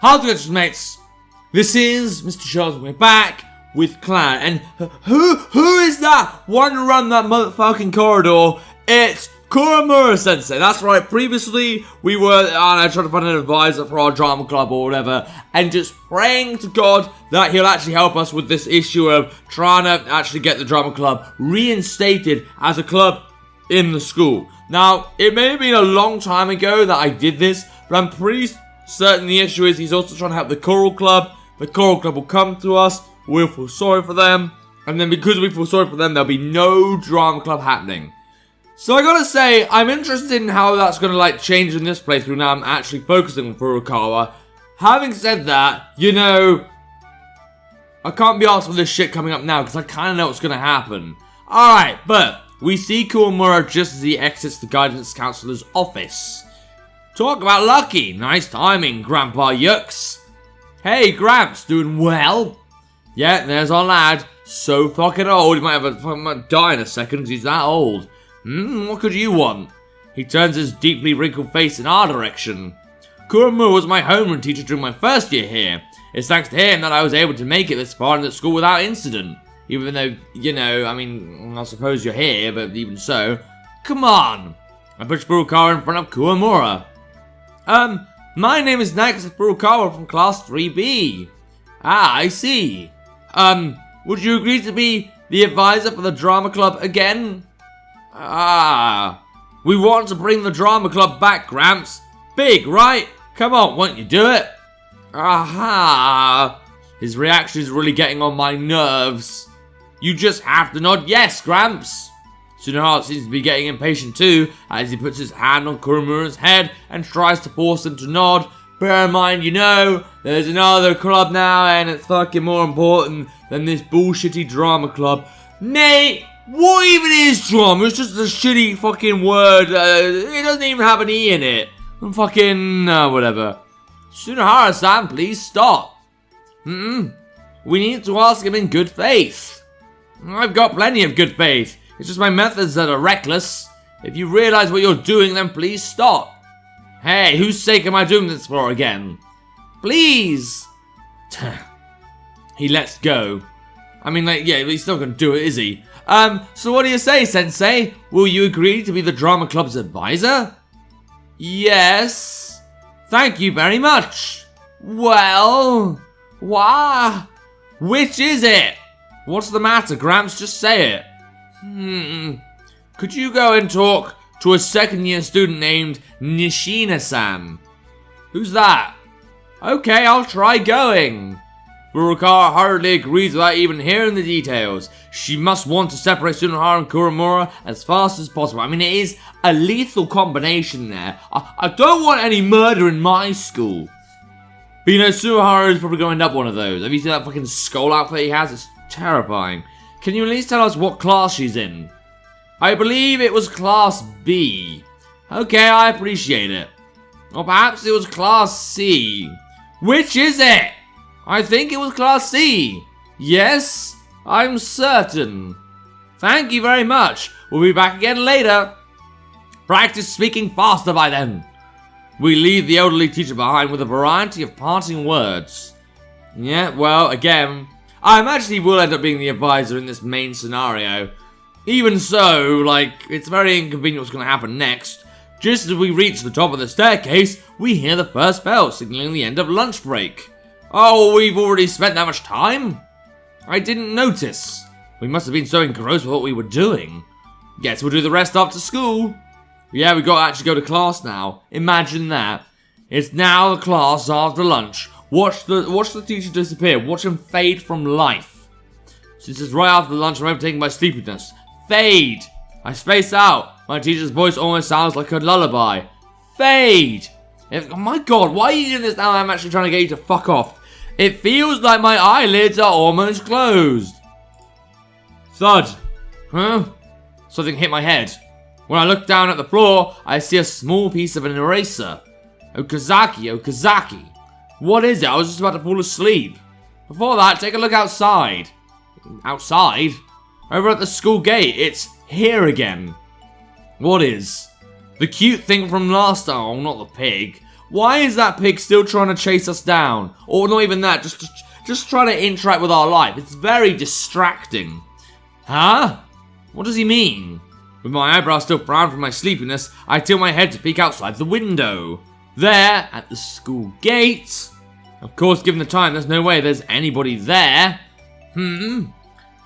How's it going, mates? This is Mrjacharles, and we're back with Clannad. And who is that one around that motherfucking corridor? It's Furukawa sensei. That's right, previously we were trying to find an advisor for our drama club or whatever, and just praying to God that he'll actually help us with this issue of trying to actually get the drama club reinstated as a club in the school. Now, it may have been a long time ago that I did this, but I'm pretty certain the issue is he's also trying to help the choral club. The choral club will come to us, we'll feel sorry for them, and then because we feel sorry for them, there'll be no drama club happening. So I gotta say, I'm interested in how that's gonna change in this playthrough now I'm actually focusing on Furukawa. Having said that, you know, I can't be asked for this shit coming up now because I kinda know what's gonna happen. Alright, but we see Furukawa just as he exits the guidance counselor's office. Talk about lucky, nice timing, Grandpa Yucks. Hey, Gramps, doing well? Yeah, there's our lad, so fucking old, he might die in a second because he's that old. What could you want? He turns his deeply wrinkled face in our direction. Furukawa was my homeroom teacher during my first year here. It's thanks to him that I was able to make it this far in the school without incident. Even though, you know, I mean, I suppose you're here, but even so. Come on! I pushed Furukawa in front of Furukawa. My name is Furukawa from class 3B. Ah, I see. Would you agree to be the advisor for the drama club again? We want to bring the drama club back, Gramps. Big, right? Come on, won't you do it? Aha! His reaction is really getting on my nerves. You just have to nod yes, Gramps. Mrjacharles seems to be getting impatient too, as he puts his hand on Furukawa's head and tries to force him to nod. Bear in mind, you know, there's another club now and it's fucking more important than this bullshitty drama club. Mate! What even is drama? It's just a shitty fucking word. It doesn't even have an E in it. Fucking, whatever. Mrjacharles-san, please stop. We need to ask him in good faith. I've got plenty of good faith. It's just my methods that are reckless. If you realize what you're doing, then please stop. Hey, whose sake am I doing this for again? Please. He lets go. I mean, yeah, but he's not gonna do it, is he? So what do you say, Sensei? Will you agree to be the drama club's advisor? Yes. Thank you very much. Well, which is it? What's the matter, Gramps? Just say it. Could you go and talk to a second-year student named Nishina-san? Who's that? Okay, I'll try going. Furukawa hardly agrees without even hearing the details. She must want to separate Mrjacharles and Furukawa as fast as possible. I mean, it is a lethal combination there. I don't want any murder in my school. But you know, Mrjacharles is probably going to end up one of those. Have you seen that fucking skull outfit he has? It's terrifying. Can you at least tell us what class she's in? I believe it was class B. Okay, I appreciate it. Or perhaps it was class C. Which is it? I think it was class C. Yes, I'm certain. Thank you very much. We'll be back again later. Practice speaking faster by then. We leave the elderly teacher behind with a variety of parting words. Yeah, well, again, I imagine he will end up being the advisor in this main scenario. Even so, it's very inconvenient what's going to happen next. Just as we reach the top of the staircase, we hear the first bell signaling the end of lunch break. Oh, we've already spent that much time? I didn't notice. We must have been so engrossed with what we were doing. Guess we'll do the rest after school. Yeah, we've got to actually go to class now. Imagine that. It's now the class after lunch. Watch the teacher disappear. Watch him fade from life. Since it's right after lunch, I'm overtaken by sleepiness. Fade. I space out. My teacher's voice almost sounds like a lullaby. Fade. Oh my god, why are you doing this now? I'm actually trying to get you to fuck off. It feels like my eyelids are almost closed. Thud. Huh? Something hit my head. When I look down at the floor, I see a small piece of an eraser. Okazaki. What is it? I was just about to fall asleep. Before that, take a look outside. Outside? Over at the school gate. It's here again. What is? The cute thing from last time. Oh, not the pig. Why is that pig still trying to chase us down? Or not even that, just trying to interact with our life. It's very distracting. Huh? What does he mean? With my eyebrows still frowned from my sleepiness, I tilt my head to peek outside the window. There, at the school gate. Of course, given the time, there's no way there's anybody there. I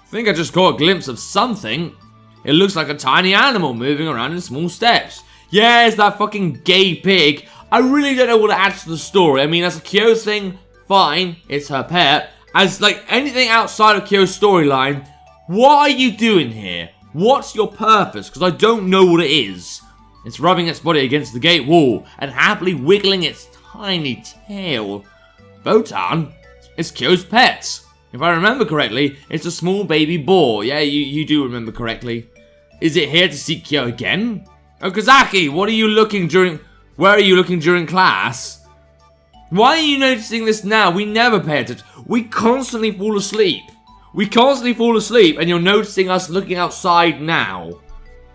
think I just caught a glimpse of something. It looks like a tiny animal moving around in small steps. Yeah, it's that fucking gay pig. I really don't know what to add to the story. I mean, as a Kyo thing, fine, it's her pet. As, like, anything outside of Kyo's storyline, what are you doing here? What's your purpose? Because I don't know what it is. It's rubbing its body against the gate wall and happily wiggling its tiny tail. Botan? It's Kyo's pet. If I remember correctly, it's a small baby boar. Yeah, you do remember correctly. Is it here to see Kyo again? Okazaki, where are you looking during class? Why are you noticing this now? We never pay attention. We constantly fall asleep. And you're noticing us looking outside now.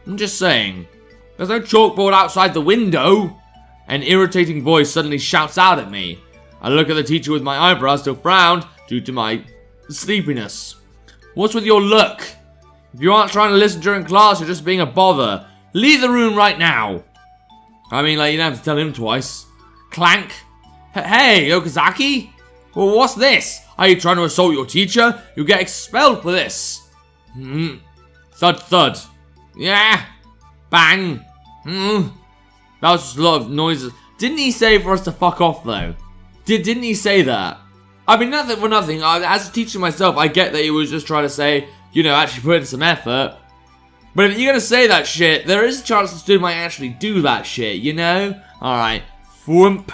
I'm just saying. There's no chalkboard outside the window. An irritating voice suddenly shouts out at me. I look at the teacher with my eyebrows still frowned due to my sleepiness. What's with your look? If you aren't trying to listen during class, you're just being a bother. Leave the room right now. I mean, like, you don't have to tell him twice. Clank. Hey, Okazaki? Well, what's this? Are you trying to assault your teacher? You'll get expelled for this. Thud, thud. Yeah. Bang. That was just a lot of noises. Didn't he say for us to fuck off, though? Didn't he say that? I mean, nothing for nothing. As a teacher myself, I get that he was just trying to say, you know, actually put in some effort. But if you're going to say that shit, there is a chance the student might actually do that shit, you know? Alright. Thwump.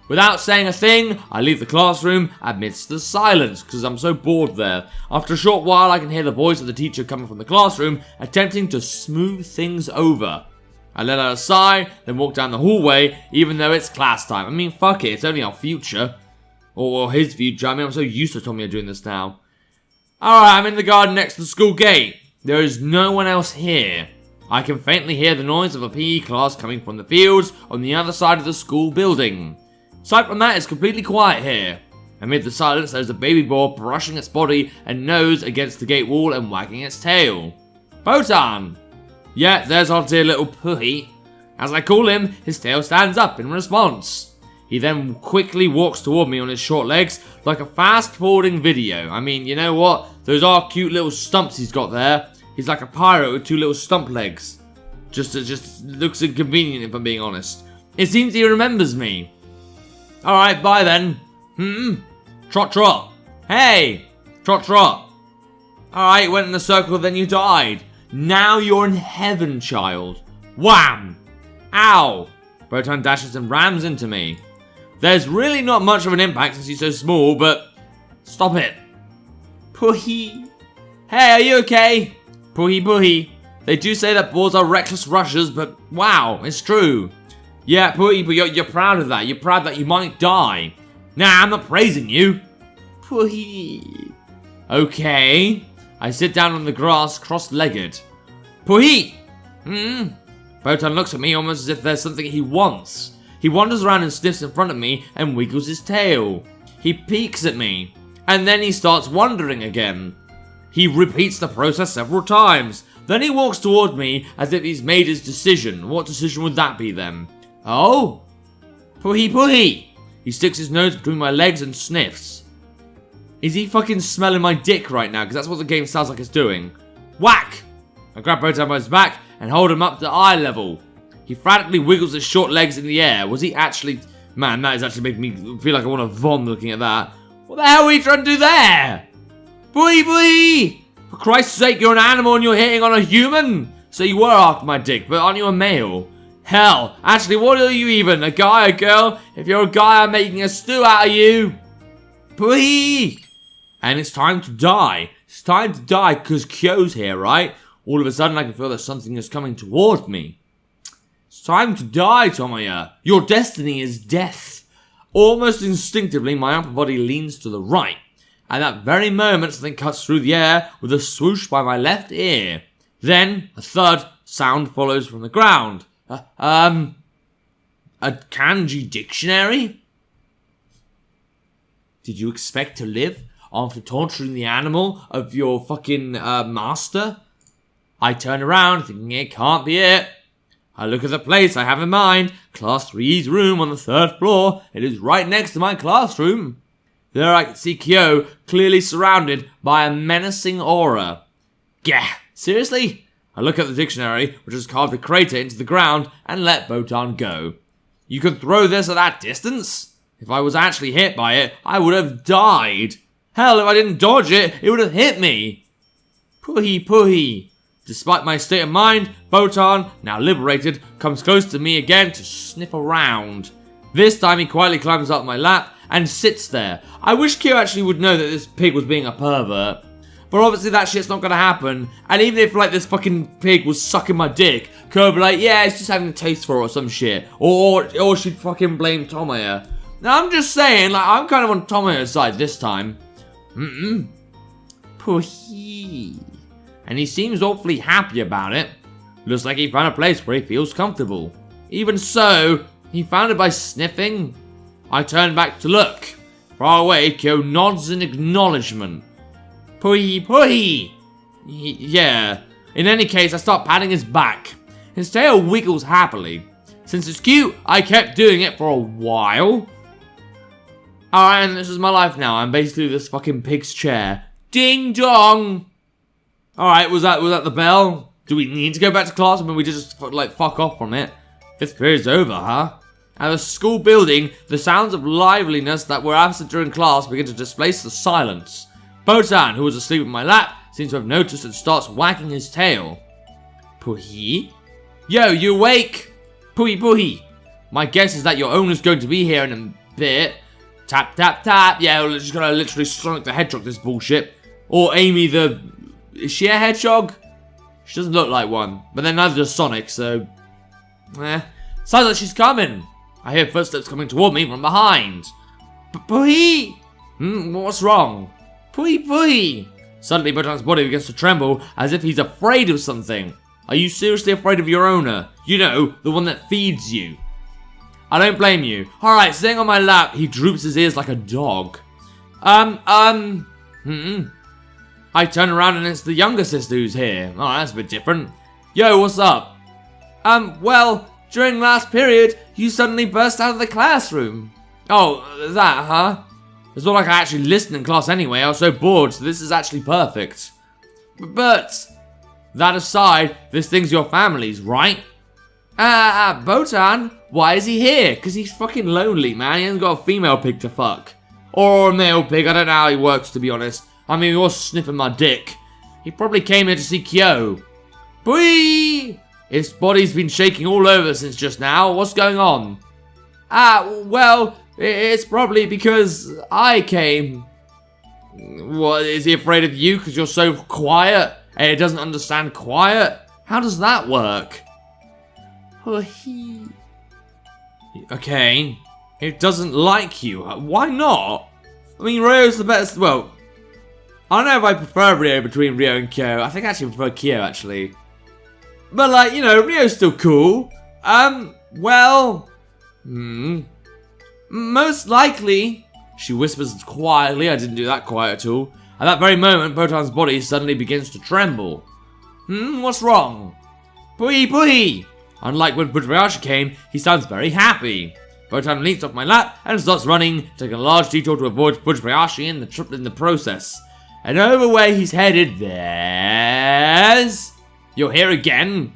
Without saying a thing, I leave the classroom amidst the silence, because I'm so bored there. After a short while, I can hear the voice of the teacher coming from the classroom, attempting to smooth things over. I let out a sigh, then walk down the hallway, even though it's class time. I mean, fuck it, it's only our future. Or his future. I mean, I'm so used to Tommy doing this now. Alright, I'm in the garden next to the school gate. There is no one else here. I can faintly hear the noise of a PE class coming from the fields on the other side of the school building. Aside from that, it's completely quiet here. Amid the silence, there's a baby boar brushing its body and nose against the gate wall and wagging its tail. Botan! Yeah, there's our dear little Puhi. As I call him, his tail stands up in response. He then quickly walks toward me on his short legs like a fast-forwarding video. I mean, you know what? Those are cute little stumps he's got there. He's like a pirate with two little stump legs. Just looks inconvenient if I'm being honest. It seems he remembers me. Alright, bye then. Trot trot. Hey! Trot trot. Alright, went in a circle, then you died. Now you're in heaven, child. Wham! Ow! Botan dashes and rams into me. There's really not much of an impact since he's so small, but... Stop it. Puhi. Hey, are you okay? Puhi puhi. They do say that boars are reckless rushers, but wow, it's true. Yeah, Puhi, but you're proud of that. You're proud that you might die. Nah, I'm not praising you. Puhi. Okay. I sit down on the grass, cross-legged. Puhi. Botan looks at me almost as if there's something he wants. He wanders around and sniffs in front of me and wiggles his tail. He peeks at me, and then he starts wandering again. He repeats the process several times. Then he walks toward me as if he's made his decision. What decision would that be then? Oh? Puhi puhi. He sticks his nose between my legs and sniffs. Is he fucking smelling my dick right now? Because that's what the game sounds like it's doing. Whack! I grab Botan by his back and hold him up to eye level. He frantically wiggles his short legs in the air. Was he actually... Man, that is actually making me feel like I want to vom looking at that. What the hell are you trying to do there? Boy, boy! For Christ's sake, you're an animal and you're hitting on a human? So you were after my dick, but aren't you a male? Hell, actually, what are you even? A guy, a girl? If you're a guy, I'm making a stew out of you. Boy! And it's time to die. It's time to die because Kyo's here, right? All of a sudden, I can feel that something is coming toward me. It's time to die, Tomoya. Your destiny is death. Almost instinctively, my upper body leans to the right. At that very moment, something cuts through the air with a swoosh by my left ear. Then, a thud sound follows from the ground. A kanji dictionary? Did you expect to live after torturing the animal of your fucking master? I turn around thinking it can't be it. I look at the place I have in mind, Class 3's room on the 3rd floor. It is right next to my classroom. There I can see Kyo clearly surrounded by a menacing aura. Gah, seriously? I look at the dictionary, which has carved a crater into the ground, and let Botan go. You can throw this at that distance? If I was actually hit by it, I would have died. Hell, if I didn't dodge it, it would have hit me. Puhi puhi. Despite my state of mind, Botan, now liberated, comes close to me again to sniff around. This time he quietly climbs up my lap and sits there. I wish Kyo actually would know that this pig was being a pervert. But obviously that shit's not gonna happen. And even if like this fucking pig was sucking my dick, Kyo would be like, yeah, it's just having a taste for it or some shit. Or she'd fucking blame Tomoya. Now I'm just saying, like, I'm kind of on Tomoya's side this time. Puhi. And he seems awfully happy about it. Looks like he found a place where he feels comfortable. Even so, he found it by sniffing. I turn back to look. Far away, Kyo nods in acknowledgement. Puhi puhi! Yeah. In any case, I start patting his back. His tail wiggles happily. Since it's cute, I kept doing it for a while. Alright, and this is my life now. I'm basically this fucking pig's chair. Ding dong! Alright, was that the bell? Do we need to go back to class? I mean, we just, like, fuck off from it. 5th period's over, huh? At the school building, the sounds of liveliness that were absent during class begin to displace the silence. Botan, who was asleep in my lap, seems to have noticed and starts wagging his tail. Puhi? Yo, you awake? Puhi puhi. My guess is that your owner's going to be here in a bit. Tap, tap, tap. Yeah, we're just gonna literally Sonic the Hedgehog this bullshit. Or Amy the... Is she a hedgehog? She doesn't look like one. But then neither does Sonic, so... Sounds like she's coming. I hear footsteps coming toward me from behind. Puhi! What's wrong? Puhi puhi! Suddenly, Botan's body begins to tremble as if he's afraid of something. Are you seriously afraid of your owner? You know, the one that feeds you. I don't blame you. Alright, sitting on my lap, he droops his ears like a dog. I turn around and it's the younger sister who's here. Oh, that's a bit different. Yo, what's up? Well, during last period, you suddenly burst out of the classroom. Oh, that, huh? It's not like I actually listened in class anyway. I was so bored, so this is actually perfect. But, that aside, this thing's your family's, right? Botan, why is he here? Because he's fucking lonely, man. He hasn't got a female pig to fuck. Or a male pig, I don't know how he works, to be honest. I mean, he was sniffing my dick. He probably came here to see Kyo. Bwee! His body's been shaking all over since just now. What's going on? Well, it's probably because I came. What, is he afraid of you because you're so quiet? And he doesn't understand quiet? How does that work? Okay. It doesn't like you. Why not? I mean, Ryo's the best. Well, I don't know if I prefer Ryo between Ryo and Kyo. I think I actually prefer Kyo, actually. But, like, you know, Ryo's still cool. Well... Most likely... She whispers quietly. I didn't do that quiet at all. At that very moment, Botan's body suddenly begins to tremble. What's wrong? Pui pui! Unlike when Mrjacharles came, he sounds very happy. Botan leaps off my lap and starts running, taking a large detour to avoid Mrjacharles in the process. And over where he's headed, there's... You're here again?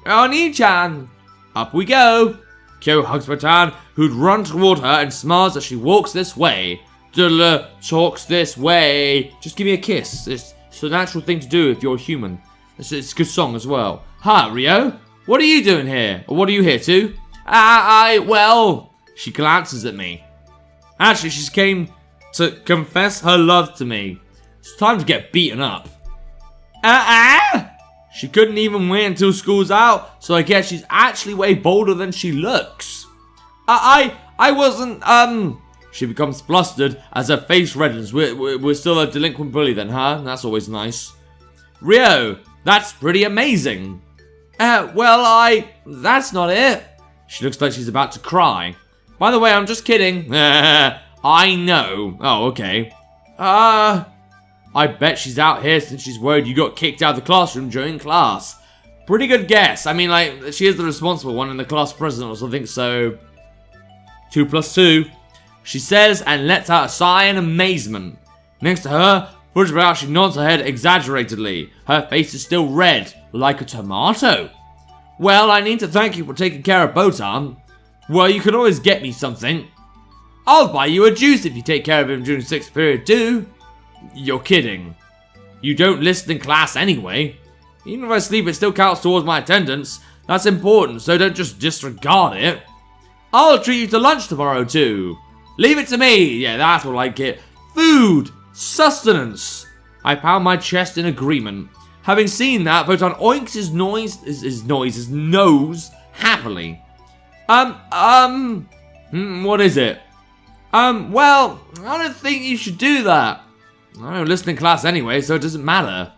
Oni-chan! Up we go! Kyo hugs Botan, who'd run toward her and smiles as she walks this way. Talks this way. Just give me a kiss. It's a natural thing to do if you're a human. It's a good song as well. Hi, Ryo. What are you doing here? Or what are you here to? Well... She glances at me. Actually, she came to confess her love to me. It's time to get beaten up. She couldn't even wait until school's out, so I guess she's actually way bolder than she looks. I wasn't, She becomes flustered as her face reddens. We're still a delinquent bully then, huh? That's always nice. Ryo, that's pretty amazing. Well, that's not it. She looks like she's about to cry. By the way, I'm just kidding. I know. Oh, okay. I bet she's out here since she's worried you got kicked out of the classroom during class. Pretty good guess. I mean, like, she is the responsible one and the class president or something, so 2 + 2. She says and lets out a sigh in amazement. Next to her, Mrjacharles nods her head exaggeratedly. Her face is still red, like a tomato. Well, I need to thank you for taking care of Botan. Well, you can always get me something. I'll buy you a juice if you take care of him during 6th period too. You're kidding. You don't listen in class anyway. Even if I sleep, it still counts towards my attendance. That's important, so don't just disregard it. I'll treat you to lunch tomorrow too. Leave it to me. Yeah, that's what I like it. Food. Sustenance. I pound my chest in agreement. Having seen that, Botan oinks his nose happily. What is it? Well, I don't think you should do that. I don't listen in class anyway, so it doesn't matter.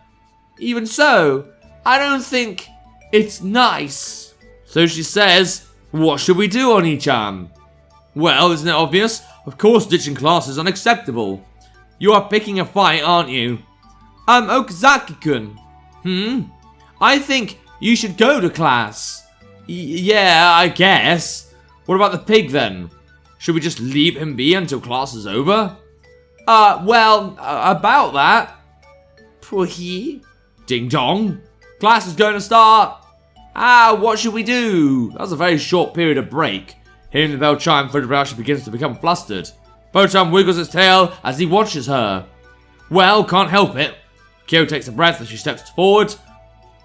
Even so, I don't think it's nice. So she says, what should we do, Oni-chan? Well, isn't it obvious? Of course ditching class is unacceptable. You are picking a fight, aren't you? Okazaki-kun. I think you should go to class. Yeah, I guess. What about the pig then? Should we just leave him be until class is over? About that. Puhi. Ding dong. Class is going to start. What should we do? That was a very short period of break. Hearing the bell chime, Furukawa begins to become flustered. Botan wiggles his tail as he watches her. Well, can't help it. Kyo takes a breath as she steps forward.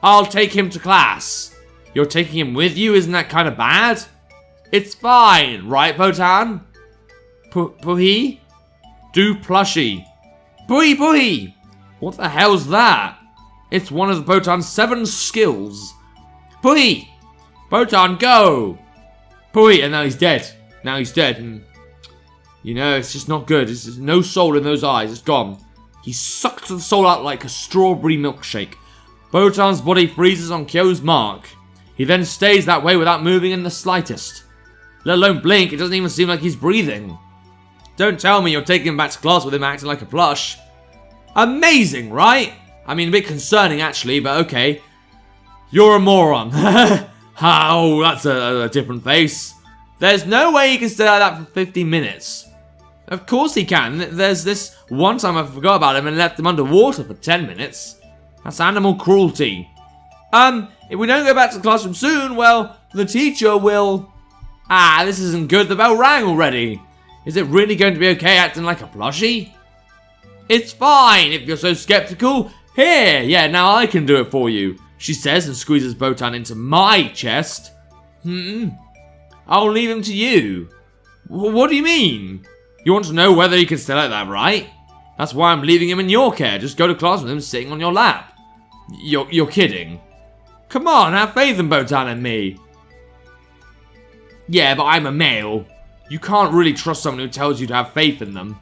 I'll take him to class. You're taking him with you? Isn't that kind of bad? It's fine, right, Botan? Puhi? Do plushie. Puhi Puhi! What the hell's that? It's one of Botan's 7 skills. Puhi! Botan, go! Puhi, and now he's dead. Now he's dead. And, you know, it's just not good. There's no soul in those eyes. It's gone. He sucks the soul out like a strawberry milkshake. Botan's body freezes on Kyo's mark. He then stays that way without moving in the slightest. Let alone blink, it doesn't even seem like he's breathing. Don't tell me you're taking him back to class with him acting like a plush. Amazing, right? I mean, a bit concerning actually, but okay. You're a moron. Oh, that's a different face. There's no way he can stay like that for 50 minutes. Of course he can. There's this one time I forgot about him and left him underwater for 10 minutes. That's animal cruelty. If we don't go back to the classroom soon, well, the teacher will... this isn't good. The bell rang already. Is it really going to be okay acting like a plushie? It's fine if you're so skeptical. Here, yeah, now I can do it for you, she says and squeezes Botan into my chest. I'll leave him to you. What do you mean? You want to know whether he can stay like that, right? That's why I'm leaving him in your care. Just go to class with him sitting on your lap. You're kidding. Come on, have faith in Botan and me. Yeah, but I'm a male. You can't really trust someone who tells you to have faith in them.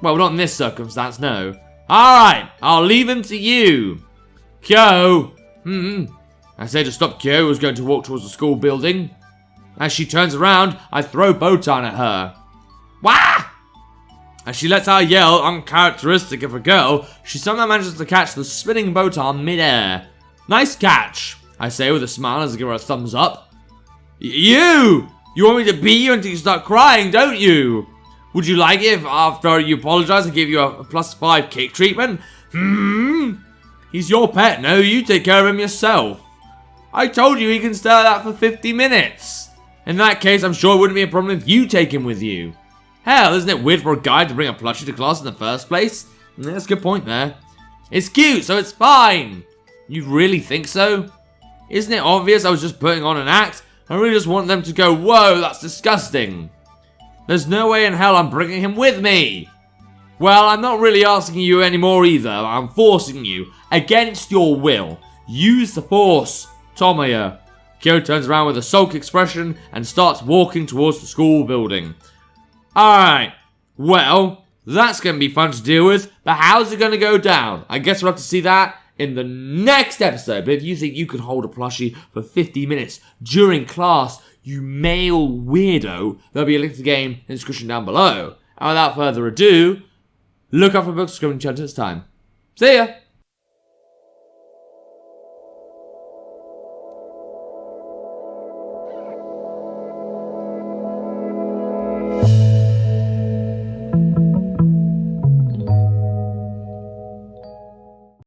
Well, not in this circumstance, no. Alright, I'll leave him to you. Kyo! I say to stop Kyo, who's going to walk towards the school building. As she turns around, I throw Botan at her. Wah! As she lets out a yell, uncharacteristic of a girl, she somehow manages to catch the spinning Botan mid-air. Nice catch, I say with a smile as I give her a thumbs up. You! You want me to beat you until you start crying, don't you? Would you like it if after you apologize I give you a +5 kick treatment? He's your pet, no? You take care of him yourself. I told you he can stay like that for 50 minutes. In that case, I'm sure it wouldn't be a problem if you take him with you. Hell, isn't it weird for a guy to bring a plushie to class in the first place? That's a good point there. It's cute, so it's fine. You really think so? Isn't it obvious I was just putting on an act? I really just want them to go, whoa, that's disgusting. There's no way in hell I'm bringing him with me. Well, I'm not really asking you anymore either. I'm forcing you, against your will. Use the force, Tomoya. Kyo turns around with a sulk expression and starts walking towards the school building. Alright, well, that's going to be fun to deal with, but how's it going to go down? I guess we'll have to see that in the next episode. But if you think you could hold a plushie for 50 minutes during class, you male weirdo. There'll be a link to the game in the description down below. And without further ado, look out for books coming to this time. See ya!